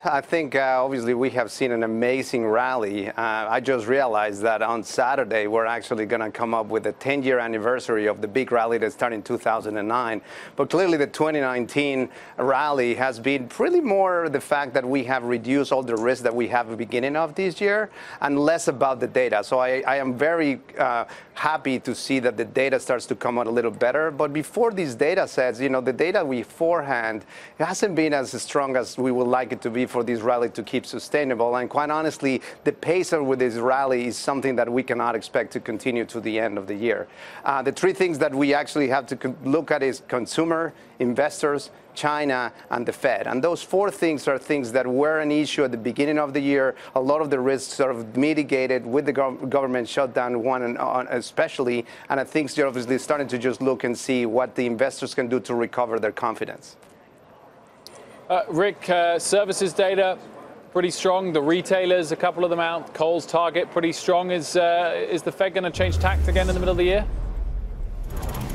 I think obviously we have seen an amazing rally. I just realized that on Saturday we're actually going to come up with a 10-year anniversary of the big rally that started in 2009. But clearly the 2019 rally has been really more the fact that we have reduced all the risk that we have at the beginning of this year and less about the data. So I am very happy to see that the data starts to come out a little better. But before these data sets, the data beforehand hasn't been as strong as we would like it to be for this rally to keep sustainable. And quite honestly, the pace with this rally is something that we cannot expect to continue to the end of the year. The three things that we actually have to look at is consumer, investors, China, and the Fed. And those four things are things that were an issue at the beginning of the year. A lot of the risks sort of mitigated with the government shutdown, one especially. And I think they're obviously starting to just look and see what the investors can do to recover their confidence. Rick, services data pretty strong. The retailers, a couple of them out. Kohl's, Target, pretty strong. Is the Fed going to change tact again in the middle of the year?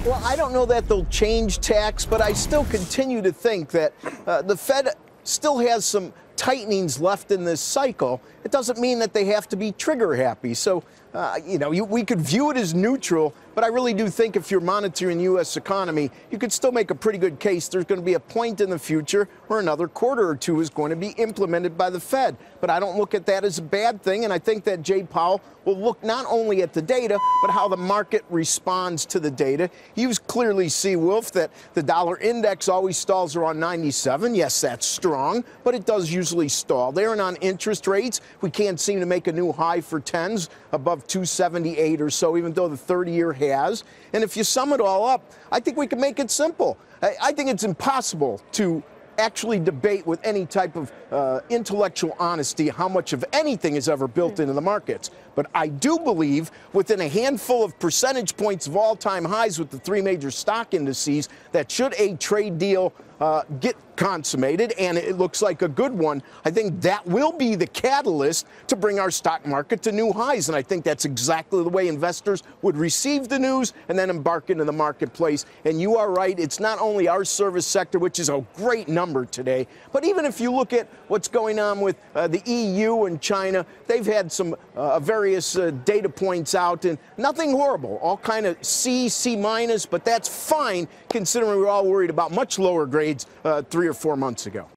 Well, I don't know that they'll change tax, but I still continue to think that the Fed still has some tightenings left in this cycle. It doesn't mean that they have to be trigger happy. So, we could view it as neutral, but I really do think if you're monitoring the U.S. economy, you could still make a pretty good case. There's going to be a point in the future where another quarter or two is going to be implemented by the Fed. But I don't look at that as a bad thing, and I think that Jay Powell will look not only at the data, but how the market responds to the data. You clearly see, Wolf, that the dollar index always stalls around 97. Yes, that's strong, but it does usually stall there. And on interest rates, we can't seem to make a new high for 10s above 278 or so, even though the 30-year has. And if you sum it all up, I think we can make it simple. I think it's impossible to actually debate with any type of intellectual honesty how much of anything is ever built into the markets. But I do believe within a handful of percentage points of all-time highs with the three major stock indices that should a trade deal get consummated, and it looks like a good one, I think that will be the catalyst to bring our stock market to new highs. And I think that's exactly the way investors would receive the news and then embark into the marketplace. And you are right, it's not only our service sector, which is a great number today, but even if you look at what's going on with the EU and China, they've had some various data points out, and nothing horrible, all kind of C minus, but that's fine considering we were all worried about much lower grades 3 or 4 months ago.